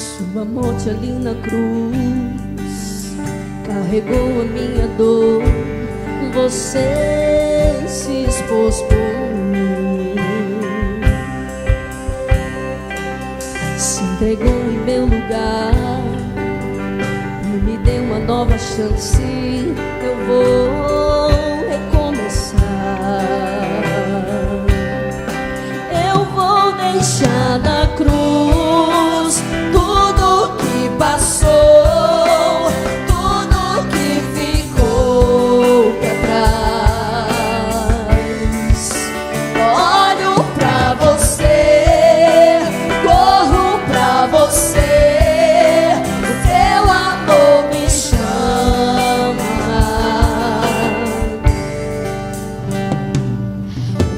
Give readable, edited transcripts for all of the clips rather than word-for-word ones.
Sua morte ali na cruz carregou a minha dor. Você se expôs por mim, se entregou em meu lugar e me deu uma nova chance. Eu vou recomeçar. Eu vou deixar na cruz tudo que passou, tudo que ficou pra trás. Olho pra você, corro pra você, o teu amor me chama.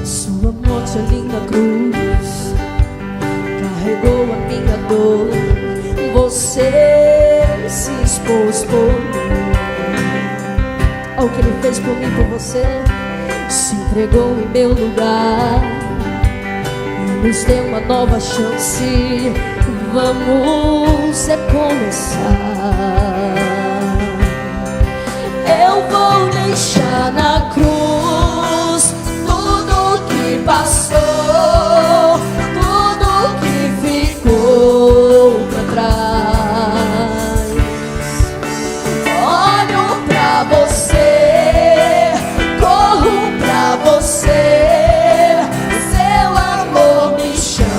Sua morte ali na cruz carregou a minha dor. Você se expôs por mim. Olha o que ele fez por mim, por você. Se entregou em meu lugar e nos deu uma nova chance. Vamos recomeçar. Eu vou deixar na cruz tudo que passou, tudo que ficou pra trás. Olho pra você, corro pra você, seu amor me chama.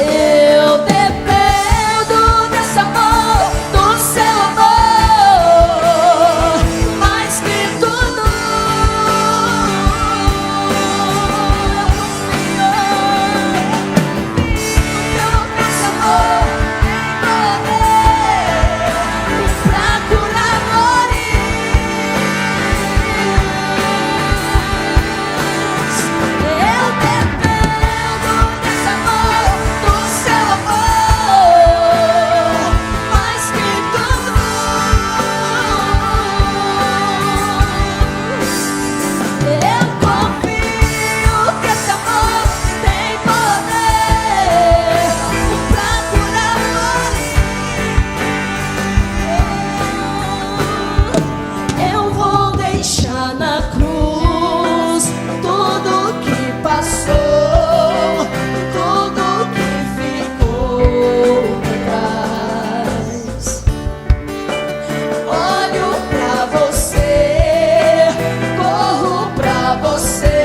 Eu dependo desse amor, do seu amor, mais que tudo. Esse amor pra curar dores. Eu dependo desse amor, do seu amor, mais que tudo. Eu confio que esse amor tem poder pra curar dores. Eu vou deixar na cruz tudo que passou, tudo que ficou pra trás. Olho pra você, corro pra você,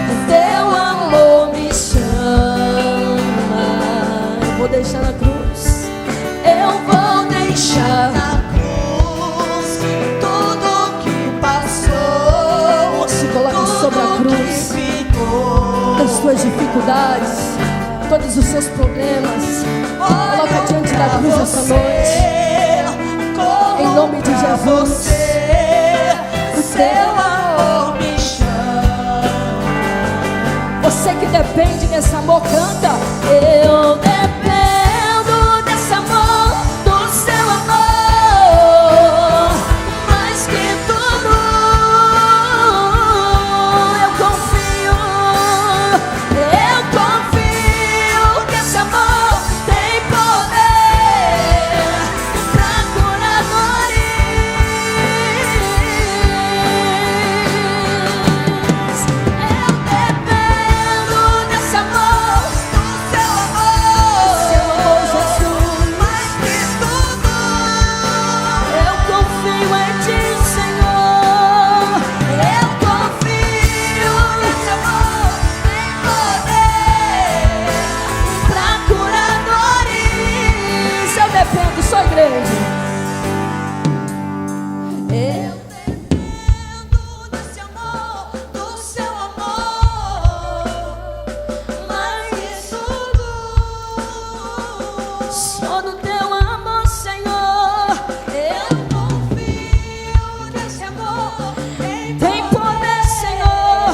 o teu amor me chama. Eu vou deixar na cruz. Eu vou deixar na cruz tudo que passou. Se coloque sobre a cruz as tuas dificuldades, todos os seus problemas. Coloca diante da cruz essa noite, em nome de Jesus. O teu amor me chama. Você que depende desse amor, canta. Eu dependo desse amor, do seu amor, mais que tudo. Eu confio que esse amor tem poder pra curar dores. Eu dependo desse amor, do seu amor, Jesus, mais que tudo. Eu confio em ti, Senhor. Eu confio que esse amor tem poder pra curar dores. Eu dependo, sou igreja. Eu dependo desse amor, do seu amor, mais que tudo. Só do teu amor, Senhor. Eu confio nesse amor, tem poder, Senhor,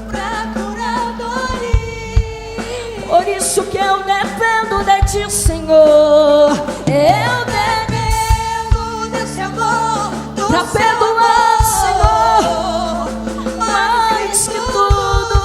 pra curar dores. Por isso que eu dependo de ti, Senhor. Eu dependo desse amor, pra perdoar, Senhor, mais que tudo.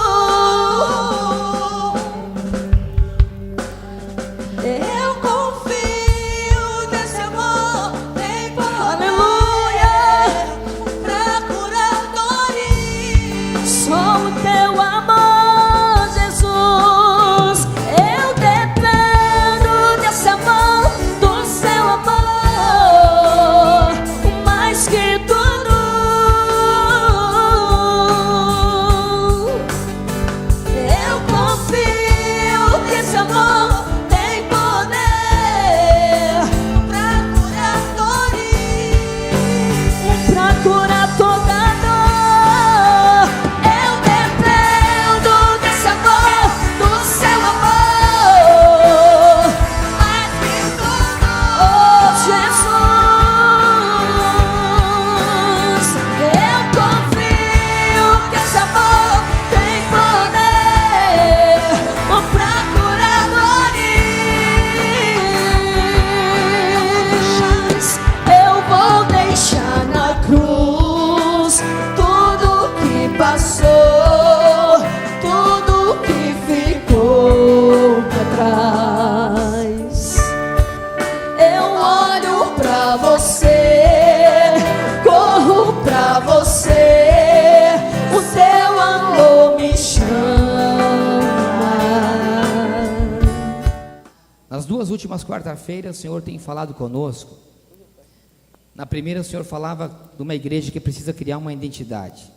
duas últimas quarta-feiras o Senhor tem falado conosco. Na primeira o Senhor falava de uma igreja que precisa criar uma identidade.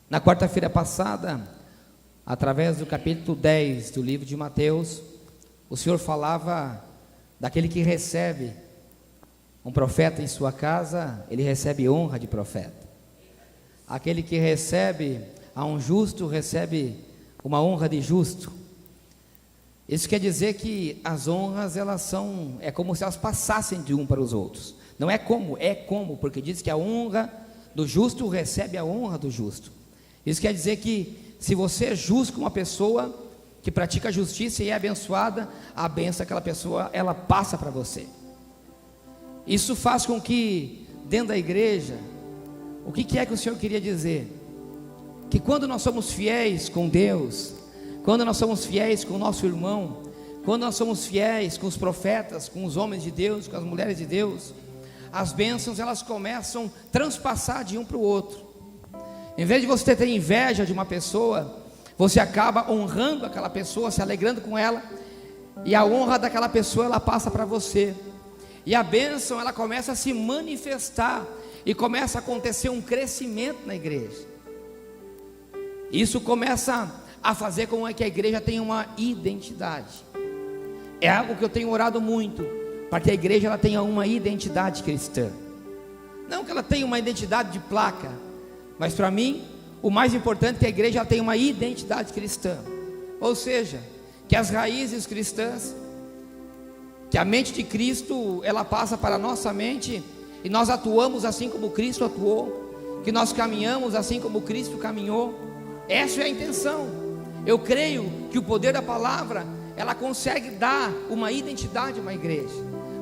Na quarta-feira passada, através do capítulo 10 do livro de Mateus, o Senhor falava daquele que recebe um profeta em sua casa, ele recebe honra de profeta. Aquele que recebe a um justo, recebe uma honra de justo. Isso quer dizer que as honras, é como se elas passassem de um para os outros. Não é como, porque diz que a honra do justo recebe a honra do justo. Isso quer dizer que se você é justo com uma pessoa que pratica justiça e é abençoada, a bênção daquela pessoa, ela passa para você. Isso faz com que dentro da igreja, o que é que o Senhor queria dizer? Que quando nós somos fiéis com Deus, quando nós somos fiéis com o nosso irmão, quando nós somos fiéis com os profetas, com os homens de Deus, com as mulheres de Deus, as bênçãos elas começam a transpassar de um para o outro. Em vez de você ter inveja de uma pessoa, você acaba honrando aquela pessoa, se alegrando com ela, e a honra daquela pessoa ela passa para você, e a bênção ela começa a se manifestar, e começa a acontecer um crescimento na igreja. Isso começa a fazer com que a igreja tenha uma identidade. É algo que eu tenho orado muito, para que a igreja ela tenha uma identidade cristã. Não que ela tenha uma identidade de placa, mas para mim, o mais importante é que a igreja ela tenha uma identidade cristã. Ou seja, que as raízes cristãs, que a mente de Cristo, ela passa para a nossa mente, e nós atuamos assim como Cristo atuou, que nós caminhamos assim como Cristo caminhou. Essa é a intenção. Eu creio que o poder da palavra, ela consegue dar uma identidade a uma igreja.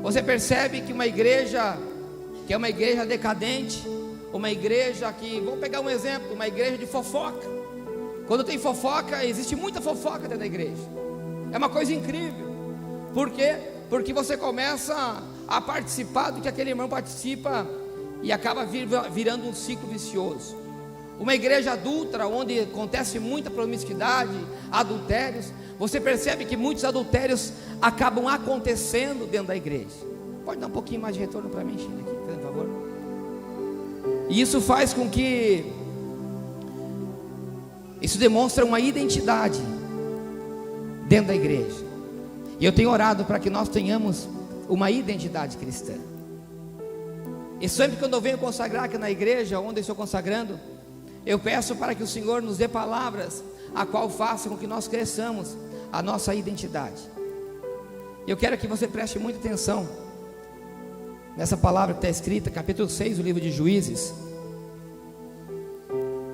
Você percebe que uma igreja, que é uma igreja decadente, uma igreja que, vamos pegar um exemplo, uma igreja de fofoca. Quando tem fofoca, existe muita fofoca dentro da igreja. É uma coisa incrível. Por quê? Porque você começa a participar do que aquele irmão participa e acaba virando um ciclo vicioso. Uma igreja adulta, onde acontece muita promiscuidade, adultérios, você percebe que muitos adultérios acabam acontecendo dentro da igreja. Pode dar um pouquinho mais de retorno para mim, China, aqui, por favor. E isso faz com que, isso demonstra uma identidade dentro da igreja. E eu tenho orado para que nós tenhamos uma identidade cristã. E sempre quando eu venho consagrar aqui na igreja, onde eu estou consagrando, eu peço para que o Senhor nos dê palavras a qual faça com que nós cresçamos a nossa identidade. Eu quero que você preste muita atenção nessa palavra que está escrita, capítulo 6 do livro de Juízes,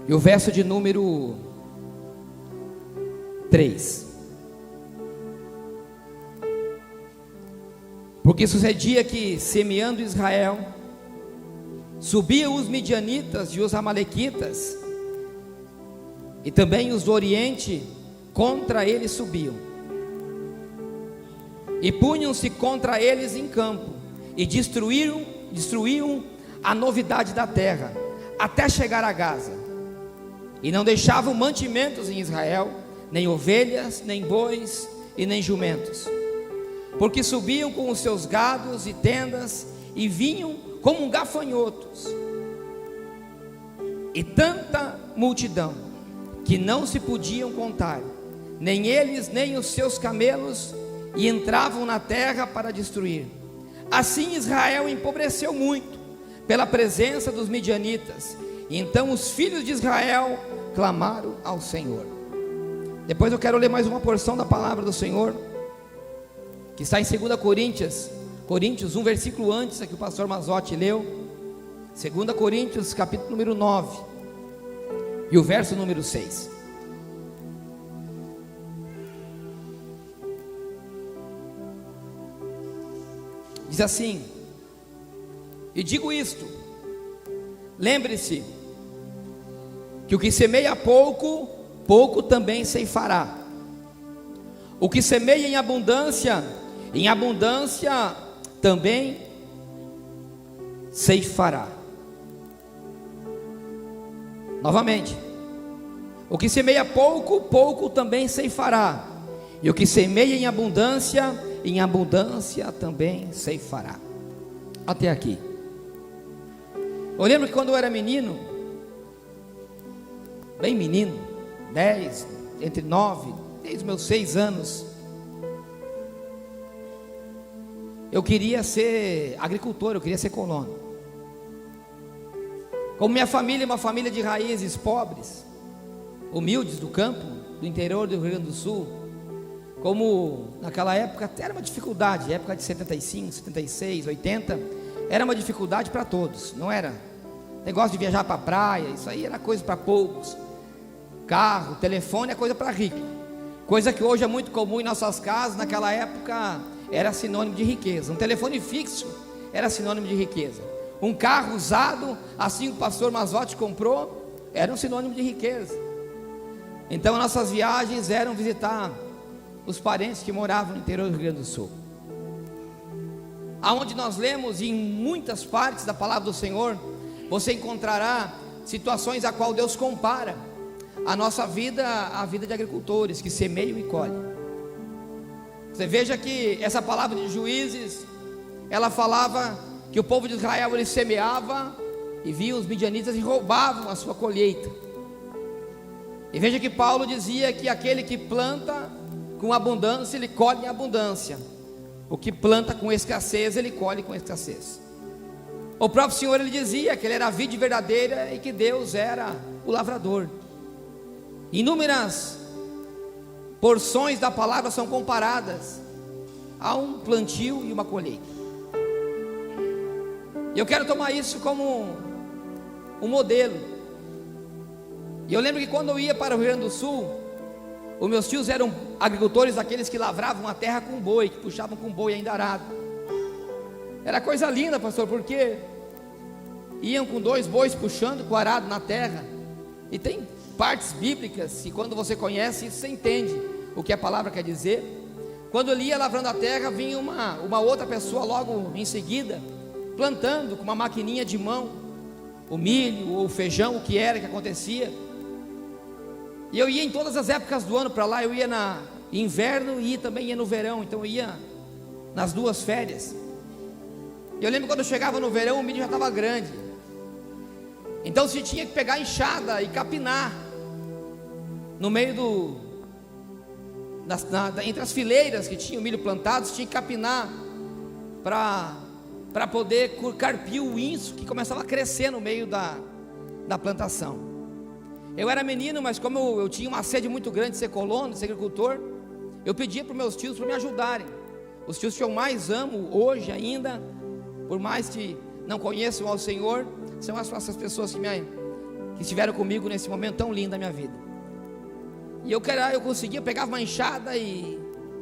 e o verso de número 3. Porque sucedia que, semeando Israel, subiam os midianitas e os amalequitas, e também os do oriente contra eles subiam, e punham-se contra eles em campo, e destruíam a novidade da terra, até chegar a Gaza, e não deixavam mantimentos em Israel, nem ovelhas, nem bois, e nem jumentos, porque subiam com os seus gados e tendas, e vinham como gafanhotos, e tanta multidão, que não se podiam contar, nem eles, nem os seus camelos, e entravam na terra para destruir. Assim Israel empobreceu muito, pela presença dos midianitas, e então os filhos de Israel clamaram ao Senhor. Depois eu quero ler mais uma porção da palavra do Senhor, que está em 2 Coríntios, um versículo antes, que o pastor Mazotti leu, 2 Coríntios, capítulo número 9, e o verso número 6. Diz assim: e digo isto, lembre-se, que o que semeia pouco, pouco também ceifará. O que semeia em abundância também ceifará. Novamente, o que semeia pouco, pouco também ceifará, e o que semeia em abundância, em abundância também ceifará. Até aqui. Eu lembro que quando eu era menino, bem menino, 10, entre 9, desde os meus 6 anos, eu queria ser agricultor, eu queria ser colono. Como minha família é uma família de raízes pobres, humildes do campo, do interior do Rio Grande do Sul, como naquela época até era uma dificuldade, época de 75, 76, 80, era uma dificuldade para todos, não era negócio de viajar para a praia, isso aí era coisa para poucos. Carro, telefone é coisa para rico, coisa que hoje é muito comum em nossas casas. Naquela época era sinônimo de riqueza. Um telefone fixo era sinônimo de riqueza. Um carro usado, assim que o pastor Mazotti comprou, era um sinônimo de riqueza. Então nossas viagens eram visitar os parentes que moravam no interior do Rio Grande do Sul, aonde nós lemos em muitas partes da palavra do Senhor, você encontrará situações a qual Deus compara a nossa vida à vida de agricultores que semeiam e colhem. Você veja que essa palavra de Juízes, ela falava que o povo de Israel, ele semeava e via os midianitas e roubavam a sua colheita. E veja que Paulo dizia que aquele que planta com abundância, ele colhe em abundância. O que planta com escassez, ele colhe com escassez. O próprio Senhor, ele dizia que ele era a vide verdadeira e que Deus era o lavrador. Inúmeras porções da palavra são comparadas a um plantio e uma colheita. E eu quero tomar isso como um modelo. E eu lembro que quando eu ia para o Rio Grande do Sul, os meus tios eram agricultores, aqueles que lavravam a terra com boi, que puxavam com boi ainda arado. Era coisa linda, pastor, porque iam com 2 bois puxando com arado na terra. E tem partes bíblicas, e quando você conhece isso, você entende o que a palavra quer dizer. Quando ele ia lavrando a terra, vinha uma outra pessoa logo em seguida, plantando com uma maquininha de mão o milho ou o feijão, o que era que acontecia. E eu ia em todas as épocas do ano para lá. Eu ia no inverno e também ia no verão. Então eu ia nas 2 férias. E eu lembro quando eu chegava no verão, o milho já estava grande. Então se tinha que pegar a enxada e capinar no meio entre as fileiras que tinha o milho plantado. Você tinha que capinar para poder carpir o inso que começava a crescer no meio da plantação. Eu era menino, mas como eu tinha uma sede muito grande de ser colono, de ser agricultor, eu pedia para os meus tios para me ajudarem. Os tios que eu mais amo hoje ainda, por mais que não conheçam ao Senhor, são essas pessoas que estiveram comigo nesse momento tão lindo da minha vida. E eu conseguia, pegava uma enxada e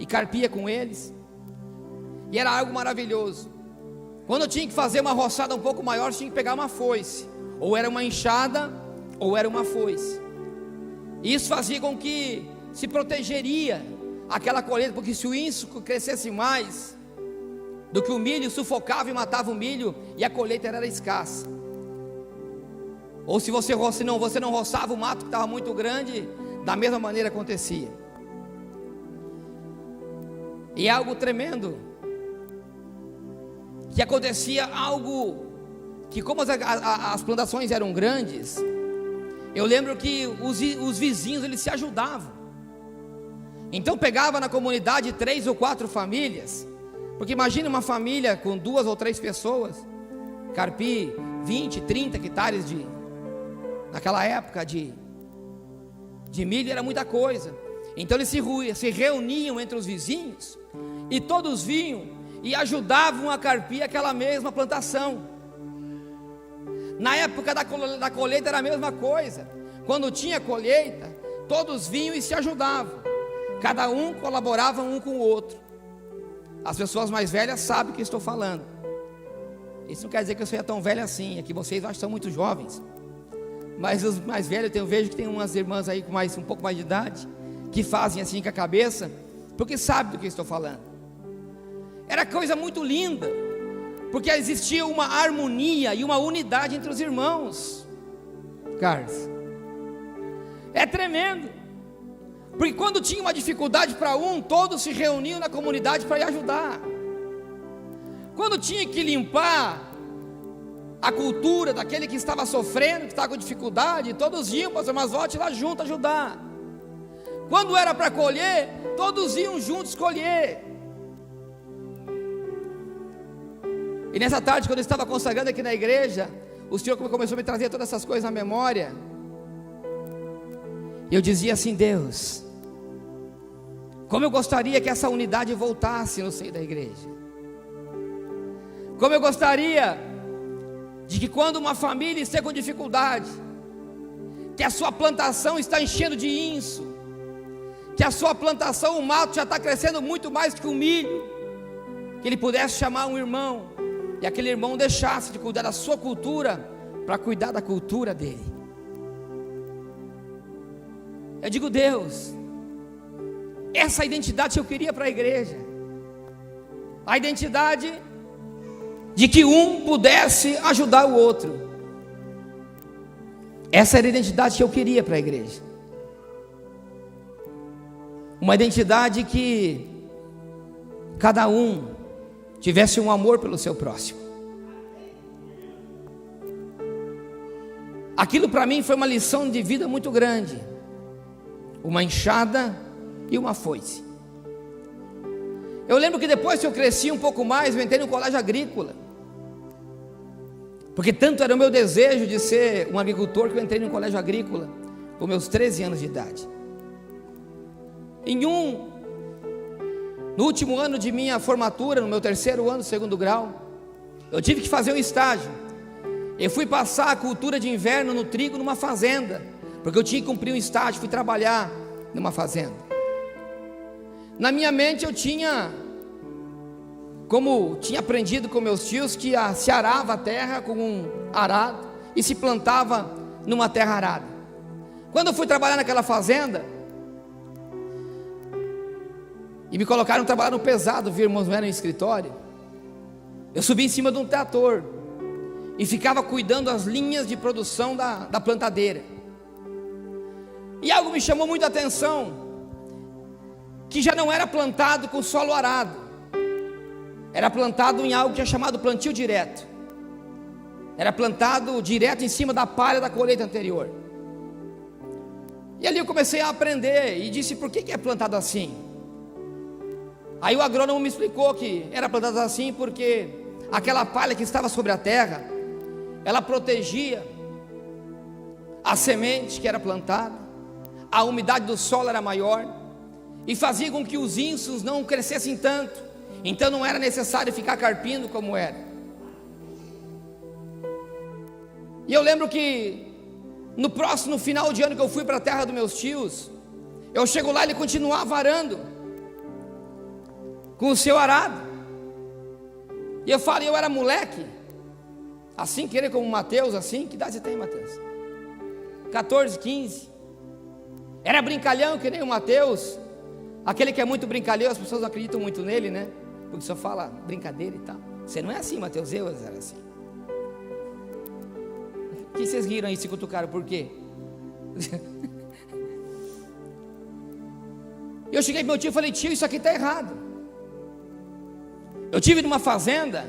carpia com eles, e era algo maravilhoso. Quando eu tinha que fazer uma roçada um pouco maior, tinha que pegar uma foice, ou era uma enxada, ou era uma foice. E isso fazia com que se protegeria aquela colheita, porque se o inso crescesse mais do que o milho, sufocava e matava o milho, e a colheita era escassa. Ou se você não roçava o mato que estava muito grande, da mesma maneira acontecia. E algo tremendo, que acontecia algo, que como as plantações eram grandes, eu lembro que os vizinhos, eles se ajudavam. Então pegava na comunidade 3 ou 4 famílias, porque imagina uma família com 2 ou 3 pessoas, carpir 20, 30 hectares naquela época de milho, era muita coisa. Então eles se reuniam entre os vizinhos, e todos vinham e ajudavam a carpir aquela mesma plantação. Na época da colheita era a mesma coisa. Quando tinha colheita, todos vinham e se ajudavam. Cada um colaborava um com o outro. As pessoas mais velhas sabem o que eu estou falando. Isso não quer dizer que eu seja tão velho assim, é que vocês acham que são muito jovens. Mas os mais velhos, eu vejo que tem umas irmãs aí com um pouco mais de idade, que fazem assim com a cabeça, porque sabem do que eu estou falando. Era coisa muito linda, porque existia uma harmonia e uma unidade entre os irmãos. Carlos, é tremendo. Porque quando tinha uma dificuldade para um, todos se reuniam na comunidade para ir ajudar. Quando tinha que limpar a cultura daquele que estava sofrendo, que estava com dificuldade, todos iam, pastor, mas volte lá junto ajudar. Quando era para colher, todos iam juntos colher. E nessa tarde, quando eu estava consagrando aqui na igreja, o Senhor começou a me trazer todas essas coisas na memória. E eu dizia assim: Deus, como eu gostaria que essa unidade voltasse no seio da igreja. Como eu gostaria de que quando uma família estiver com dificuldade, que a sua plantação está enchendo de inso, que a sua plantação, o mato já está crescendo muito mais que o milho, que ele pudesse chamar um irmão, e aquele irmão deixasse de cuidar da sua cultura, para cuidar da cultura dele. Eu digo: Deus, essa é a identidade que eu queria para a igreja, a identidade de que um pudesse ajudar o outro. Essa era a identidade que eu queria para a igreja, uma identidade que cada um tivesse um amor pelo seu próximo. Aquilo para mim foi uma lição de vida muito grande, uma enxada e uma foice. Eu lembro que depois que eu cresci um pouco mais, eu entrei no colégio agrícola, porque tanto era o meu desejo de ser um agricultor, que eu entrei no colégio agrícola com meus 13 anos de idade. No último ano de minha formatura, no meu terceiro ano, segundo grau, eu tive que fazer um estágio. Eu fui passar a cultura de inverno no trigo numa fazenda, porque eu tinha que cumprir um estágio, fui trabalhar numa fazenda. Na minha mente eu tinha, como tinha aprendido com meus tios, que se arava a terra com um arado e se plantava numa terra arada. Quando eu fui trabalhar naquela fazenda, e me colocaram a trabalhar no pesado, viu, irmãos, não era no escritório, eu subi em cima de um trator e ficava cuidando das linhas de produção da plantadeira. E algo me chamou muito a atenção, que já não era plantado com solo arado, era plantado em algo que é chamado plantio direto. Era plantado direto em cima da palha da colheita anterior. E ali eu comecei a aprender e disse: por que é plantado assim? Aí o agrônomo me explicou que era plantado assim porque aquela palha que estava sobre a terra, ela protegia a semente que era plantada, a umidade do solo era maior e fazia com que os insos não crescessem tanto, então não era necessário ficar carpindo como era. E eu lembro que no próximo final de ano que eu fui para a terra dos meus tios, eu chego lá e ele continuava arando com o seu arado. E eu falei, eu era moleque, assim, querer como Mateus, assim, que idade você tem, Mateus? 14, 15. Era brincalhão que nem o Mateus, aquele que é muito brincalhão, as pessoas não acreditam muito nele, né? Porque só fala brincadeira e tal. Você não é assim, Mateus, eu era assim. O que vocês riram aí, se cutucaram, por quê? Eu cheguei pro meu tio e falei, tio, isso aqui está errado. Eu estive numa fazenda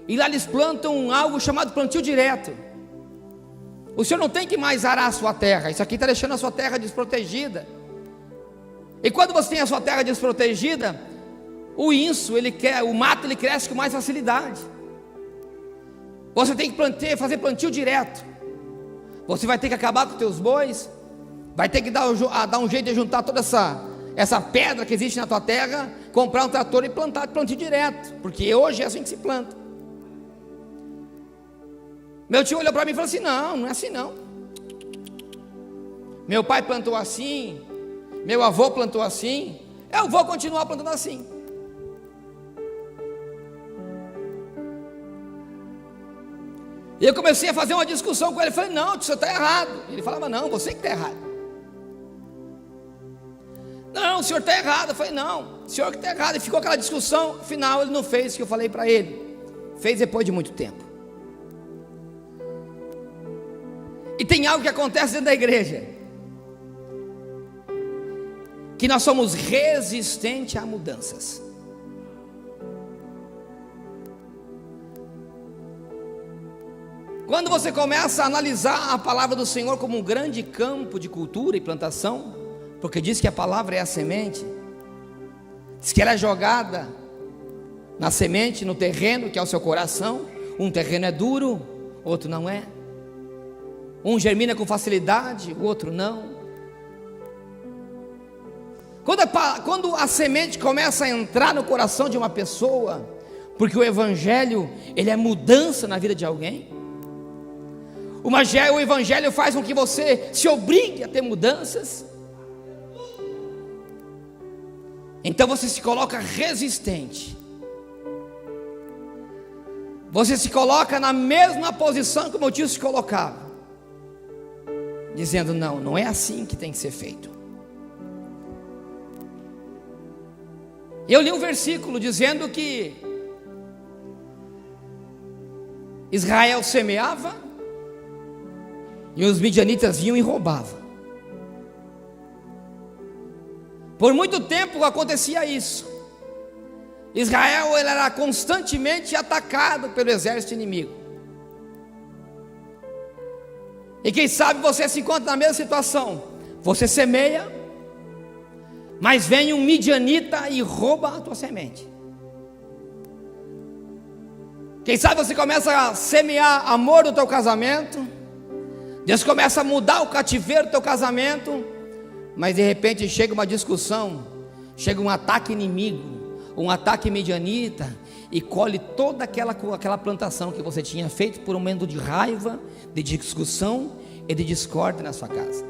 e lá eles plantam algo chamado plantio direto. O senhor não tem que mais arar a sua terra, isso aqui está deixando a sua terra desprotegida. E quando você tem a sua terra desprotegida, o mato ele cresce com mais facilidade. Você tem que fazer plantio direto. Você vai ter que acabar com os teus bois, vai ter que dar um jeito de juntar toda essa pedra que existe na tua terra, comprar um trator e plantar de plantio direto, porque hoje é assim que se planta. Meu tio olhou para mim e falou assim, não é assim não. Meu pai plantou assim, meu avô plantou assim, eu vou continuar plantando assim. E eu comecei a fazer uma discussão com ele, falei, não, você está errado. Ele falava, não, você que está errado. Não, o senhor está errado. Eu falei, não, o senhor que está errado. E ficou aquela discussão, no final ele não fez o que eu falei para ele. Fez depois de muito tempo. E tem algo que acontece dentro da igreja. que nós somos resistentes a mudanças. Quando você começa a analisar a palavra do Senhor como um grande campo de cultura e plantação, porque diz que a palavra é a semente, diz que ela é jogada na semente, no terreno que é o seu coração. Um terreno é duro, outro não é. Um germina com facilidade, o outro não. Quando a semente começa a entrar no coração de uma pessoa, porque o Evangelho, ele é mudança na vida de alguém. O Evangelho faz com que você se obrigue a ter mudanças. Então você se coloca resistente. Você se coloca na mesma posição que o meu tio se colocava, dizendo: não, não é assim que tem que ser feito. Eu li um versículo dizendo que Israel semeava e os midianitas vinham e roubavam. Por muito tempo acontecia isso. Israel ele era constantemente atacado pelo exército inimigo. E quem sabe você se encontra na mesma situação. Você semeia, mas vem um midianita e rouba a tua semente. Quem sabe você começa a semear amor no teu casamento, Deus começa a mudar o cativeiro do teu casamento, mas de repente chega uma discussão, chega um ataque inimigo, um ataque midianita, e colhe toda aquela plantação que você tinha feito por um momento de raiva, de discussão e de discórdia na sua casa.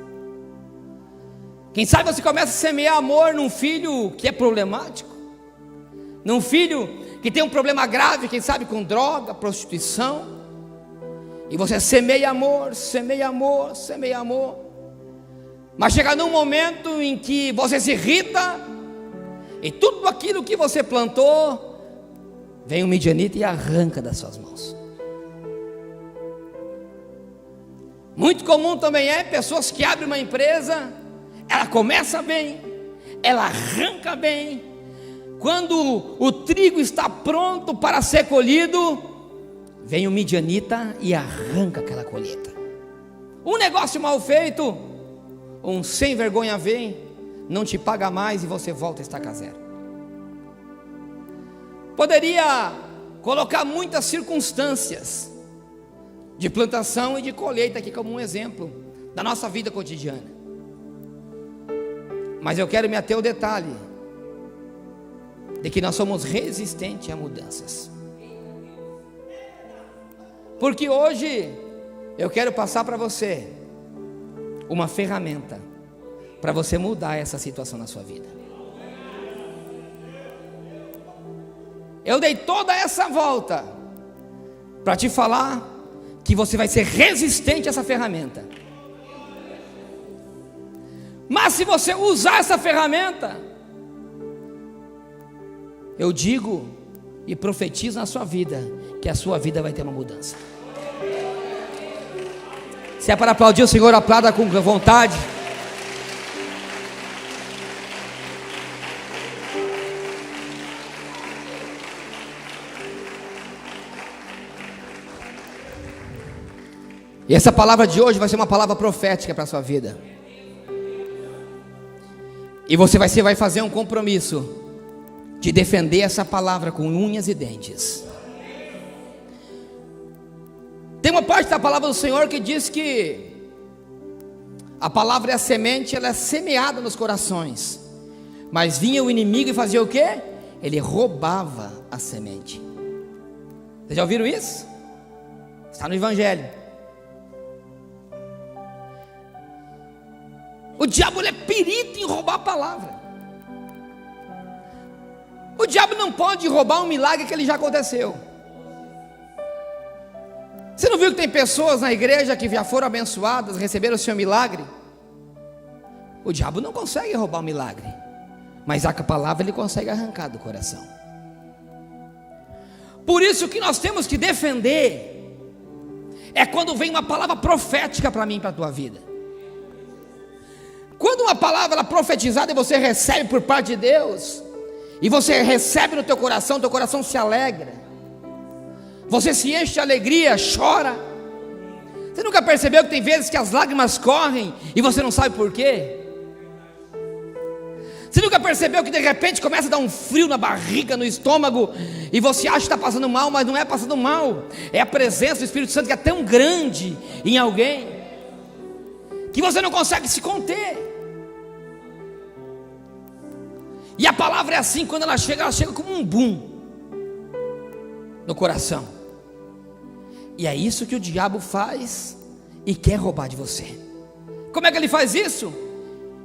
Quem sabe você começa a semear amor num filho que é problemático, num filho que tem um problema grave, quem sabe com droga, prostituição, e você semeia amor, semeia amor, semeia amor, mas chega num momento em que você se irrita, e tudo aquilo que você plantou, vem um midianita e arranca das suas mãos. Muito comum também é pessoas que abrem uma empresa, ela começa bem, ela arranca bem, quando o trigo está pronto para ser colhido, vem o midianita e arranca aquela colheita. Um negócio mal feito, um sem vergonha vem, não te paga mais e você volta a estacar zero. Poderia colocar muitas circunstâncias de plantação e de colheita aqui como um exemplo da nossa vida cotidiana, mas eu quero me ater ao detalhe de que nós somos resistentes a mudanças. Porque hoje eu quero passar para você uma ferramenta para você mudar essa situação na sua vida. Eu dei toda essa volta para te falar que você vai ser resistente a essa ferramenta. Mas se você usar essa ferramenta, eu digo e profetizo na sua vida que a sua vida vai ter uma mudança. Se é para aplaudir o Senhor, aplauda com vontade. E essa palavra de hoje vai ser uma palavra profética para a sua vida. E você vai fazer um compromisso de defender essa palavra com unhas e dentes. Tem uma parte da palavra do Senhor que diz que a palavra é a semente, ela é semeada nos corações, mas vinha o inimigo e fazia o quê? Ele roubava a semente. Vocês já ouviram isso? Está no Evangelho. O diabo ele é perito em roubar a palavra. O diabo não pode roubar um milagre que ele já aconteceu. Você não viu que tem pessoas na igreja que já foram abençoadas, receberam o seu milagre? O diabo não consegue roubar um milagre, mas a palavra ele consegue arrancar do coração. Por isso que nós temos que defender é quando vem uma palavra profética para mim e para a tua vida. Quando uma palavra ela profetizada e você recebe por parte de Deus, e você recebe no teu coração se alegra, você se enche de alegria, chora. Você nunca percebeu que tem vezes que as lágrimas correm e você não sabe por quê? Você nunca percebeu que de repente começa a dar um frio na barriga, no estômago, e você acha que está passando mal, mas não é passando mal, é a presença do Espírito Santo que é tão grande em alguém, que você não consegue se conter. E a palavra é assim, quando ela chega como um boom no coração. E é isso que o diabo faz e quer roubar de você. Como é que ele faz isso?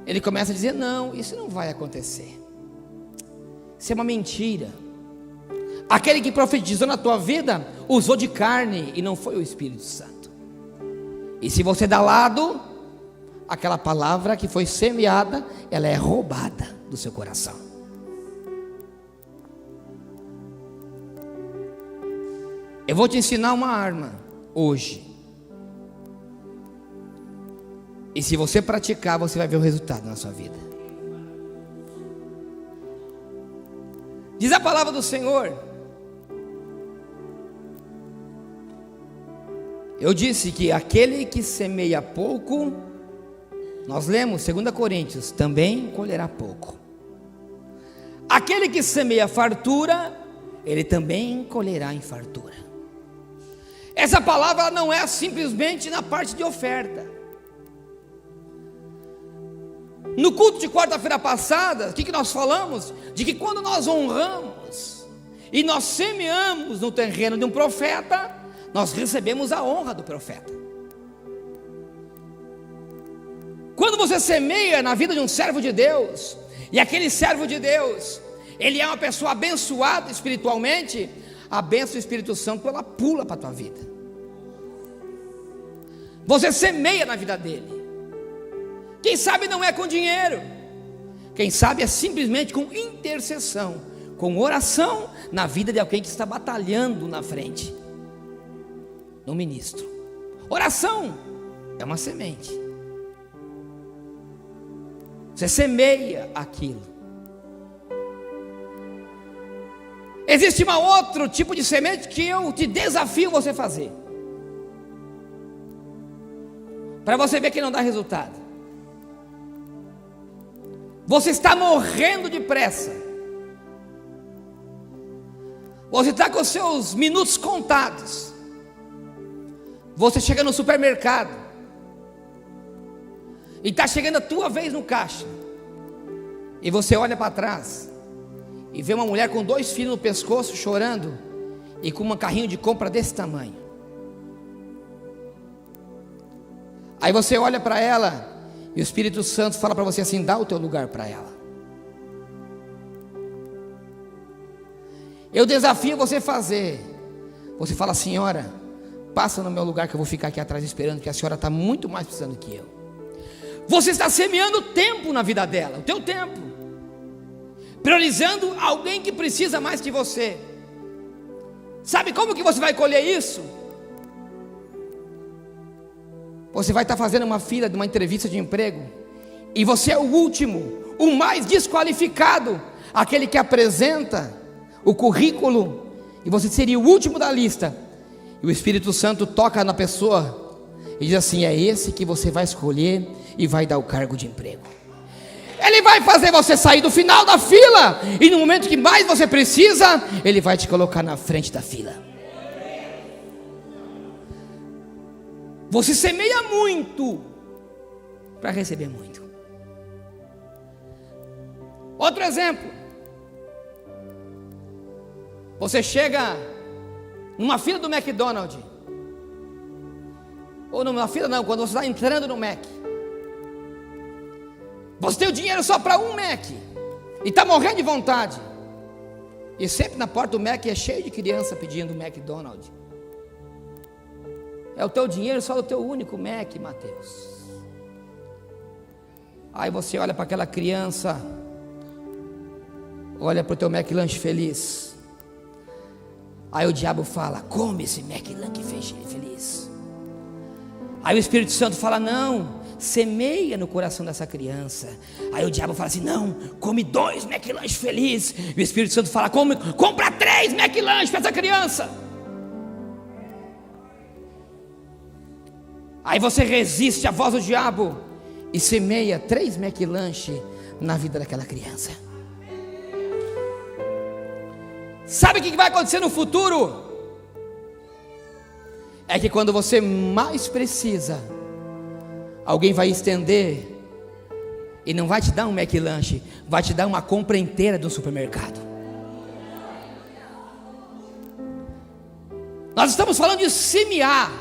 Ele começa a dizer: não, isso não vai acontecer, isso é uma mentira. Aquele que profetizou na tua vida usou de carne e não foi o Espírito Santo. E se você dá lado, aquela palavra que foi semeada, ela é roubada do seu coração. Eu vou te ensinar uma arma hoje, e se você praticar, você vai ver o resultado na sua vida. Diz a palavra do Senhor. Eu disse que aquele que semeia pouco, nós lemos 2 Coríntios, também colherá pouco. Aquele que semeia fartura, ele também colherá em fartura. Essa palavra não é simplesmente na parte de oferta. No culto de quarta-feira passada, o que nós falamos? De que quando nós honramos e nós semeamos no terreno de um profeta, nós recebemos a honra do profeta. Quando você semeia na vida de um servo de Deus, e aquele servo de Deus, ele é uma pessoa abençoada espiritualmente, a bênção do Espírito Santo, ela pula para a tua vida. Você semeia na vida dele. Quem sabe não é com dinheiro, quem sabe é simplesmente com intercessão, com oração na vida de alguém que está batalhando na frente, no ministro. Oração é uma semente. Você semeia aquilo. Existe um outro tipo de semente que eu te desafio você fazer, para você ver que não dá resultado. Você está morrendo de pressa, você está com os seus minutos contados. Você chega no supermercado e está chegando a tua vez no caixa, e você olha para trás e vê uma mulher com 2 filhos no pescoço, chorando, e com um carrinho de compra desse tamanho. Aí você olha para ela e o Espírito Santo fala para você assim: dá o teu lugar para ela. Eu desafio você a fazer. Você fala: senhora, passa no meu lugar que eu vou ficar aqui atrás esperando, que a senhora está muito mais precisando que eu. Você está semeando tempo na vida dela, o teu tempo, priorizando alguém que precisa mais que você. Sabe como que você vai colher isso? Você vai estar fazendo uma fila de uma entrevista de emprego, e você é o último, o mais desqualificado, aquele que apresenta o currículo, e você seria o último da lista, e o Espírito Santo toca na pessoa e diz assim: é esse que você vai escolher e vai dar o cargo de emprego. Ele vai fazer você sair do final da fila, e no momento que mais você precisa, ele vai te colocar na frente da fila. Você semeia muito para receber muito. Outro exemplo: você chega numa fila do McDonald's, ou numa fila não, quando você está entrando no Mac, você tem o dinheiro só para um Mac, e está morrendo de vontade, e sempre na porta do Mac é cheio de criança pedindo McDonald's. É o teu dinheiro só do teu único Mac, Mateus. Aí você olha para aquela criança, olha para o teu McLanche feliz. Aí o diabo fala: come esse McLanche feliz. Aí o Espírito Santo fala: não, semeia no coração dessa criança. Aí o diabo fala assim: não, come 2 McLanche feliz. E o Espírito Santo fala: compra 3 McLanche para essa criança. Aí você resiste à voz do diabo e semeia 3 McLanche na vida daquela criança. Sabe o que vai acontecer no futuro? É que quando você mais precisa, alguém vai estender e não vai te dar um McLanche, vai te dar uma compra inteira do supermercado. Nós estamos falando de semear.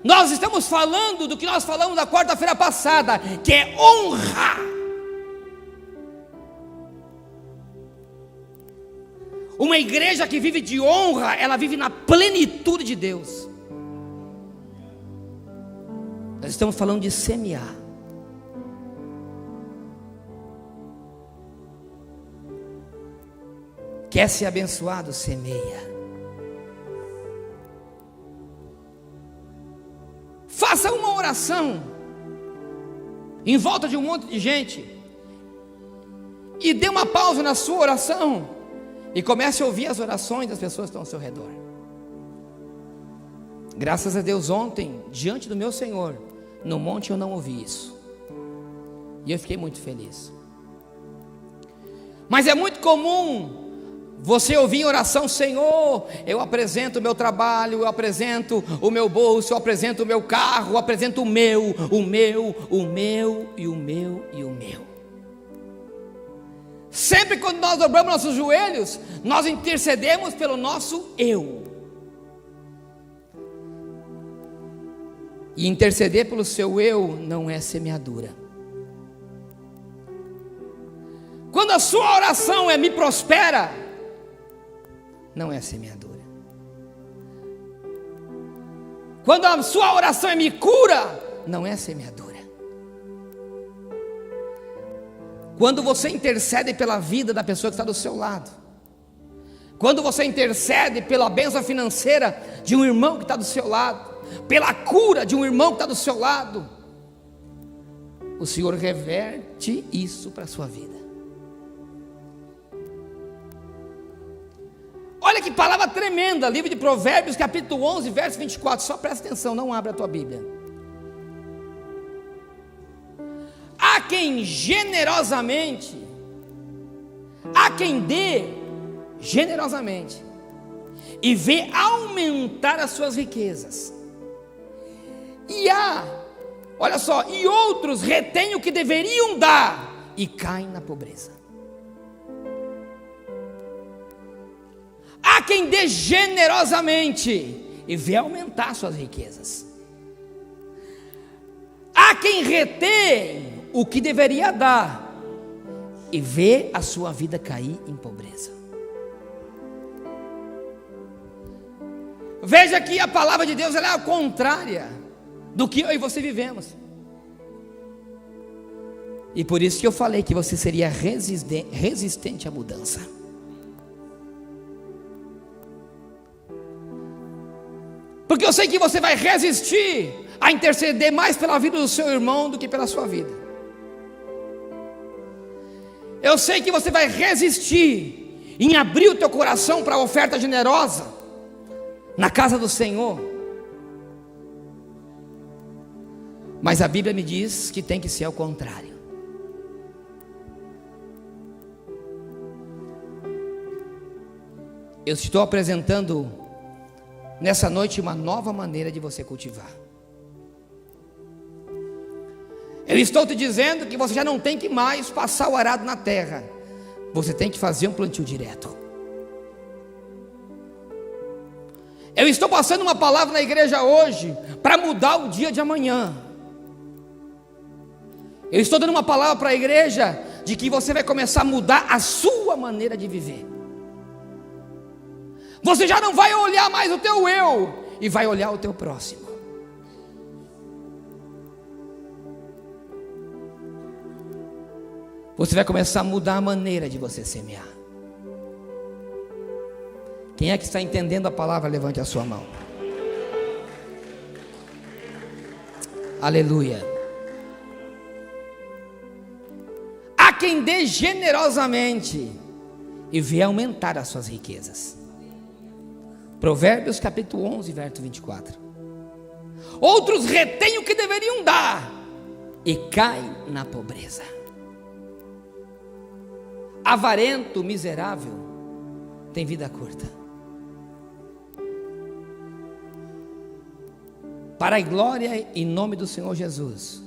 Nós estamos falando do que nós falamos na quarta-feira passada, que é honra. Uma igreja que vive de honra, ela vive na plenitude de Deus. Nós estamos falando de semear. Quer ser abençoado? Semeia. Faça uma oração em volta de um monte de gente e dê uma pausa na sua oração e comece a ouvir as orações das pessoas que estão ao seu redor. Graças a Deus, ontem, diante do meu Senhor, no monte eu não ouvi isso, e eu fiquei muito feliz. Mas é muito comum você ouvir em oração: Senhor, eu apresento o meu trabalho, eu apresento o meu bolso, eu apresento o meu carro, eu apresento o meu e o meu. Sempre quando nós dobramos nossos joelhos, nós intercedemos pelo nosso eu. E interceder pelo seu eu não é semeadura. Quando a sua oração é: me prospera, não é semeadura. Quando a sua oração é: me cura, não é semeadura. Quando você intercede pela vida da pessoa que está do seu lado, quando você intercede pela bênção financeira de um irmão que está do seu lado, pela cura de um irmão que está do seu lado, o Senhor reverte isso para a sua vida. Olha que palavra tremenda, livro de Provérbios, capítulo 11, verso 24, só presta atenção, não abra a tua Bíblia. Há quem generosamente, há quem dê generosamente e vê aumentar as suas riquezas, e olha só, e outros retêm o que deveriam dar e caem na pobreza. Há quem dê generosamente e vê aumentar suas riquezas. Há quem retém o que deveria dar e vê a sua vida cair em pobreza. Veja que a palavra de Deus ela é a contrária do que eu e você vivemos. E por isso que eu falei que você seria resistente à mudança. Porque eu sei que você vai resistir a interceder mais pela vida do seu irmão do que pela sua vida. Eu sei que você vai resistir em abrir o teu coração para a oferta generosa na casa do Senhor. Mas a Bíblia me diz que tem que ser ao contrário. Eu estou apresentando nessa noite uma nova maneira de você cultivar. Eu estou te dizendo que você já não tem que mais passar o arado na terra. Você tem que fazer um plantio direto. Eu estou passando uma palavra na igreja hoje para mudar o dia de amanhã. Eu estou dando uma palavra para a igreja de que você vai começar a mudar a sua maneira de viver. Você já não vai olhar mais o teu eu e vai olhar o teu próximo. Você vai começar a mudar a maneira de você semear. Quem é que está entendendo a palavra? Levante a sua mão. Aleluia. Há quem dê generosamente e vê aumentar as suas riquezas. Provérbios capítulo 11, verso 24. Outros retêm o que deveriam dar e caem na pobreza. Avarento, miserável, tem vida curta. Para a glória e nome do Senhor Jesus,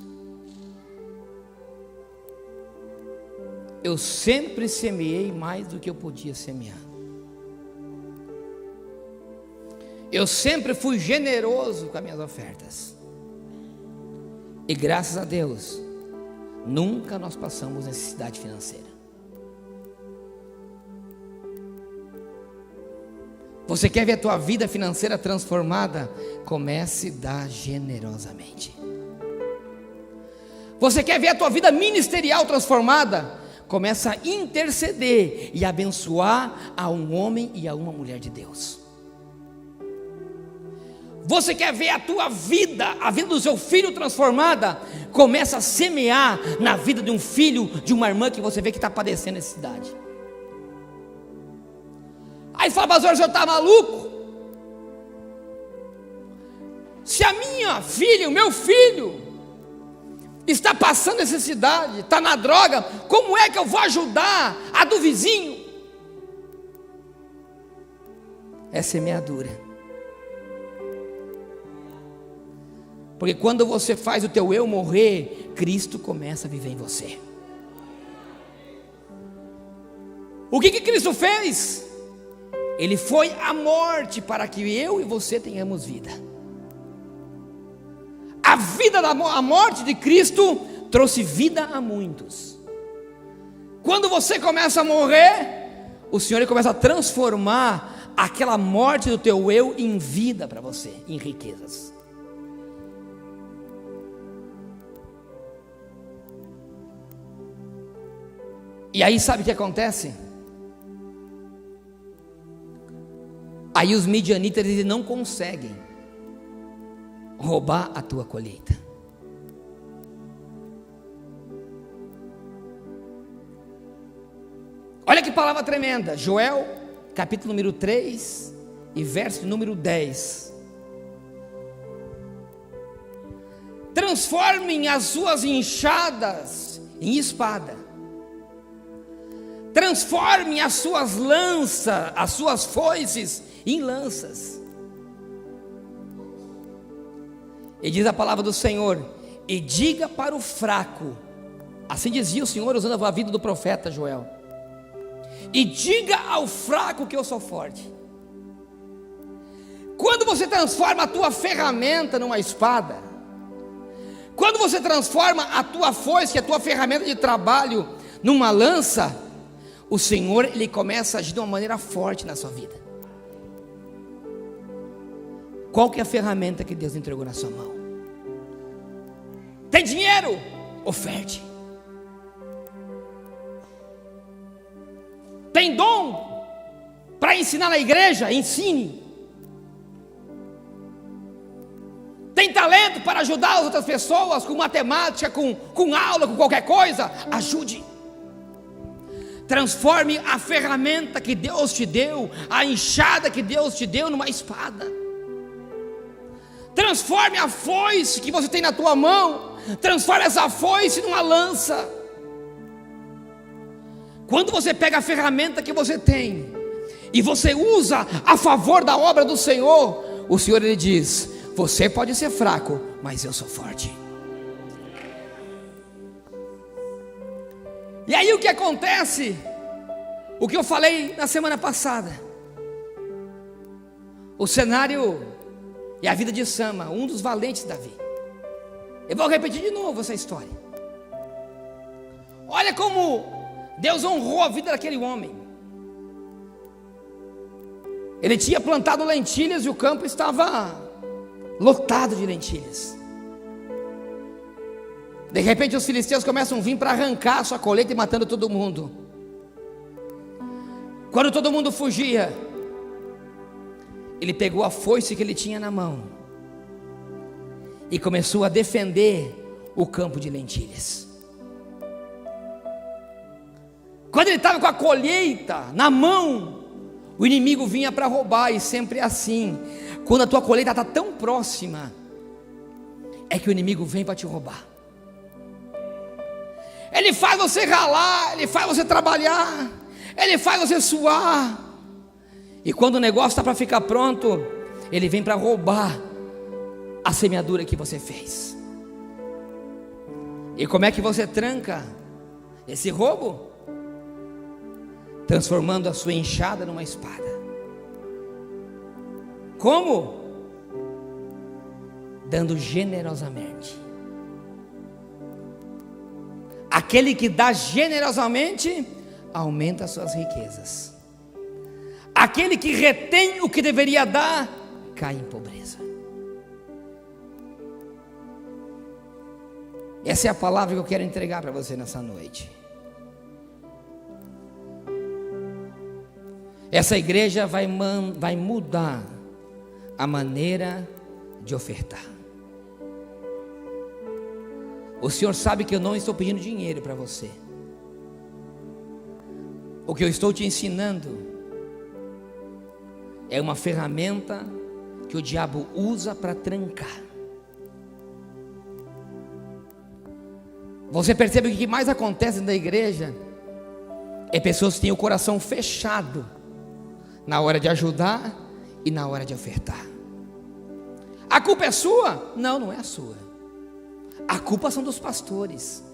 eu sempre semeei mais do que eu podia semear. Eu sempre fui generoso com as minhas ofertas. E graças a Deus, nunca nós passamos necessidade financeira. Você quer ver a tua vida financeira transformada? Comece a dar generosamente. Você quer ver a tua vida ministerial transformada? Começa a interceder e abençoar a um homem e a uma mulher de Deus. Você quer ver a tua vida, a vida do seu filho transformada? Começa a semear na vida de um filho, de uma irmã que você vê que está padecendo necessidade. Aí fala, pastor, o senhor está maluco? Se a minha filha, o meu filho está passando necessidade, está na droga, como é que eu vou ajudar a do vizinho? É semeadura. Porque quando você faz o teu eu morrer, Cristo começa a viver em você. O que Cristo fez? Ele foi à morte para que eu e você tenhamos vida. A morte de Cristo trouxe vida a muitos. Quando você começa a morrer, o Senhor ele começa a transformar aquela morte do teu eu em vida para você, em riquezas. E aí sabe o que acontece? Aí os midianitas eles não conseguem roubar a tua colheita. Olha que palavra tremenda. Joel, capítulo número 3 e verso número 10. Transformem as suas enxadas em espada. Transformem as suas lanças, as suas foices em lanças. E diz a palavra do Senhor: e diga para o fraco, assim dizia o Senhor usando a vida do profeta Joel, e diga ao fraco que eu sou forte. Quando você transforma a tua ferramenta numa espada, quando você transforma a tua foice, que é a tua ferramenta de trabalho, numa lança, o Senhor ele começa a agir de uma maneira forte na sua vida. Qual que é a ferramenta que Deus entregou na sua mão? Tem dinheiro? Oferte. Tem dom para ensinar na igreja? Ensine. Tem talento para ajudar as outras pessoas com matemática, com aula, com qualquer coisa? Ajude. Transforme a ferramenta que Deus te deu, a enxada que Deus te deu, numa espada. Transforme a foice que você tem na tua mão, transforme essa foice numa lança. Quando você pega a ferramenta que você tem e você usa a favor da obra do Senhor, o Senhor ele diz: você pode ser fraco, mas eu sou forte. E aí o que acontece? O que eu falei na semana passada. O cenário e a vida de Sama, um dos valentes de Davi. Eu vou repetir de novo essa história. Olha como Deus honrou a vida daquele homem. Ele tinha plantado lentilhas e o campo estava lotado de lentilhas. De repente os filisteus começam a vir para arrancar a sua colheita e matando todo mundo. Quando todo mundo fugia, ele pegou a foice que ele tinha na mão e começou a defender o campo de lentilhas. Quando ele estava com a colheita na mão, o inimigo vinha para roubar. E sempre é assim, quando a tua colheita está tão próxima, é que o inimigo vem para te roubar. Ele faz você ralar, ele faz você trabalhar, ele faz você suar, e quando o negócio está para ficar pronto, ele vem para roubar a semeadura que você fez. E como é que você tranca esse roubo? Transformando a sua enxada numa espada. Como? Dando generosamente. Aquele que dá generosamente aumenta as suas riquezas. Aquele que retém o que deveria dar cai em pobreza. Essa é a palavra que eu quero entregar para você nessa noite. Essa igreja vai mudar a maneira de ofertar. O Senhor sabe que eu não estou pedindo dinheiro para você. O que eu estou te ensinando é uma ferramenta que o diabo usa para trancar. Você percebe que o que mais acontece na igreja é pessoas que têm o coração fechado na hora de ajudar e na hora de ofertar. A culpa é sua? Não, não é a sua. A culpa são dos pastores,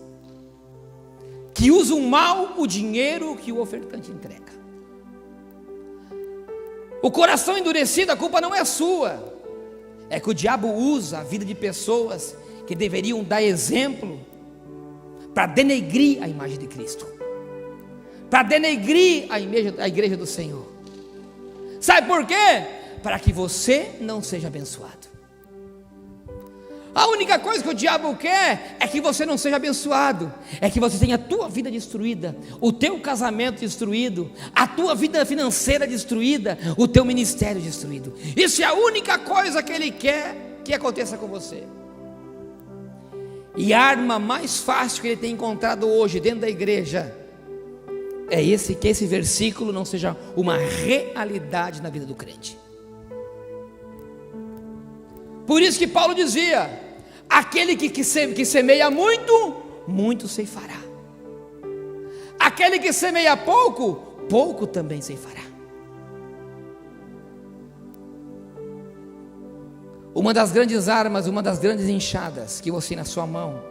que usam mal o dinheiro que o ofertante entrega. O coração endurecido, a culpa não é sua. É que o diabo usa a vida de pessoas que deveriam dar exemplo para denegrir a imagem de Cristo, para denegrir a igreja do Senhor. Sabe por quê? Para que você não seja abençoado. A única coisa que o diabo quer é que você não seja abençoado, é que você tenha a tua vida destruída, o teu casamento destruído, a tua vida financeira destruída, o teu ministério destruído. Isso é a única coisa que ele quer que aconteça com você. E a arma mais fácil que ele tem encontrado hoje dentro da igreja é que esse versículo não seja uma realidade na vida do crente. Por isso que Paulo dizia: aquele que semeia muito, muito ceifará. Aquele que semeia pouco, pouco também ceifará. Uma das grandes armas, uma das grandes enxadas que você tem na sua mão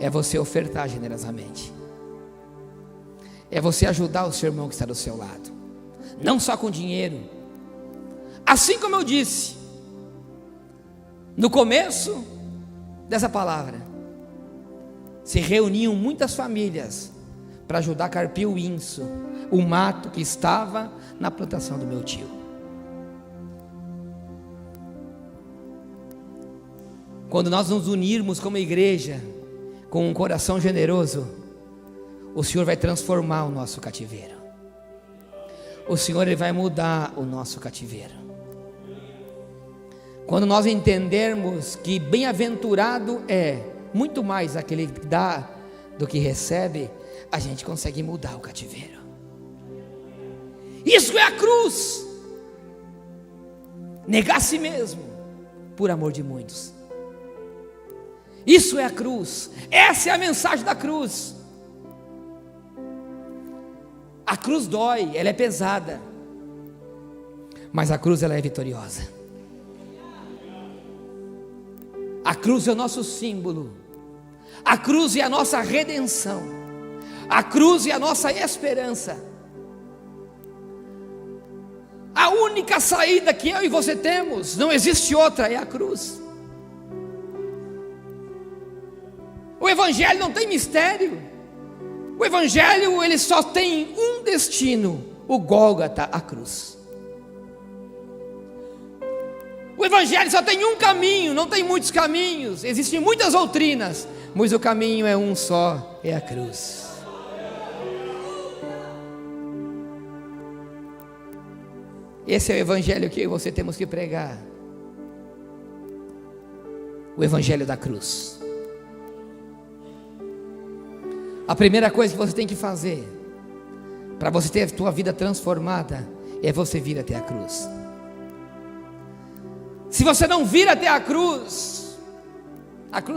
é você ofertar generosamente. É você ajudar o seu irmão que está do seu lado, não só com dinheiro. Assim como eu disse no começo dessa palavra, se reuniam muitas famílias para ajudar a carpir o inso, o mato que estava na plantação do meu tio. Quando nós nos unirmos como igreja, com um coração generoso, o Senhor vai transformar o nosso cativeiro. O Senhor ele vai mudar o nosso cativeiro. Quando nós entendermos que bem-aventurado é muito mais aquele que dá do que recebe, a gente consegue mudar o cativeiro. Isso é a cruz. Negar a si mesmo por amor de muitos. Isso é a cruz. Essa é a mensagem da cruz. A cruz dói, ela é pesada, mas a cruz ela é vitoriosa. A cruz é o nosso símbolo. A cruz é a nossa redenção. A cruz é a nossa esperança. A única saída que eu e você temos, não existe outra, é a cruz. O evangelho não tem mistério. O evangelho ele só tem um destino, o Gólgota, a cruz. O evangelho só tem um caminho, não tem muitos caminhos. Existem muitas doutrinas, mas o caminho é um só, é a cruz. Esse é o evangelho que eu e você temos que pregar. O evangelho da cruz. A primeira coisa que você tem que fazer para você ter a tua vida transformada, é você vir até a cruz. Se você não vir até a cruz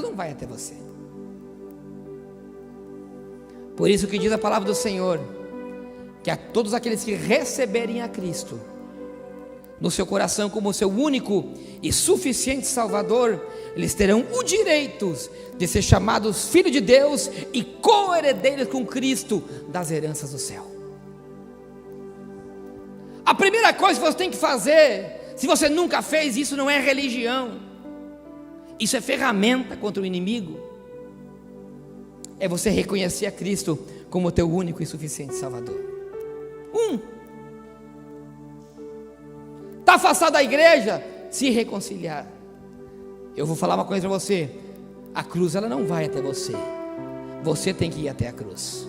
não vai até você. Por isso que diz a palavra do Senhor, que a todos aqueles que receberem a Cristo no seu coração como seu único e suficiente Salvador, eles terão o direito de ser chamados filhos de Deus e co-herdeiros com Cristo das heranças do céu. A primeira coisa que você tem que fazer, se você nunca fez isso, não é religião, isso é ferramenta contra o inimigo, é você reconhecer a Cristo como teu único e suficiente Salvador. Está afastado da igreja? Se reconciliar. Eu vou falar uma coisa para você: a cruz ela não vai até você, você tem que ir até a cruz.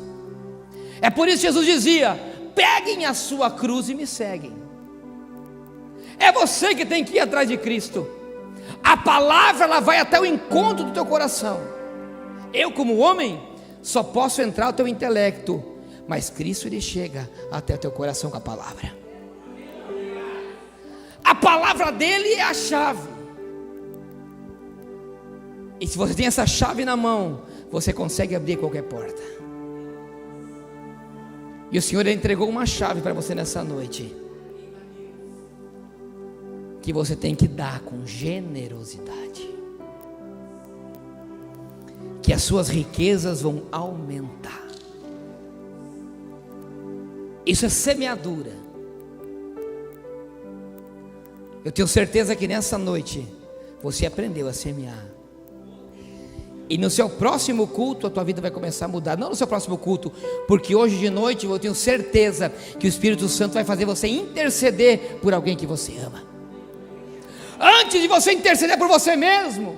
É por isso que Jesus dizia: peguem a sua cruz e me seguem. É você que tem que ir atrás de Cristo. A palavra ela vai até o encontro do teu coração. Eu, como homem, só posso entrar no teu intelecto, mas Cristo ele chega até o teu coração com a palavra. A palavra dele é a chave. E se você tem essa chave na mão, você consegue abrir qualquer porta. E o Senhor entregou uma chave para você nessa noite, que você tem que dar com generosidade, que as suas riquezas vão aumentar. Isso é semeadura. Eu tenho certeza que nessa noite você aprendeu a semear. E no seu próximo culto a tua vida vai começar a mudar. Não no seu próximo culto, porque hoje de noite eu tenho certeza que o Espírito Santo vai fazer você interceder por alguém que você ama. Antes de você interceder por você mesmo,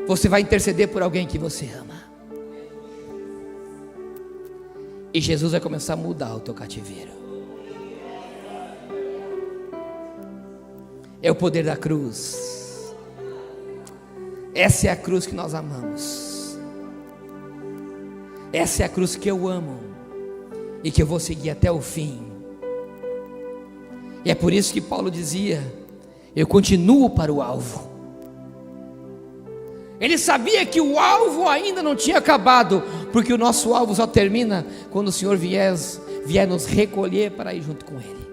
você vai interceder por alguém que você ama. E Jesus vai começar a mudar o teu cativeiro. É o poder da cruz. Essa é a cruz que nós amamos. Essa é a cruz que eu amo e que eu vou seguir até o fim. E é por isso que Paulo dizia: eu continuo para o alvo. Ele sabia que o alvo ainda não tinha acabado, porque o nosso alvo só termina quando o Senhor vier nos recolher para ir junto com Ele.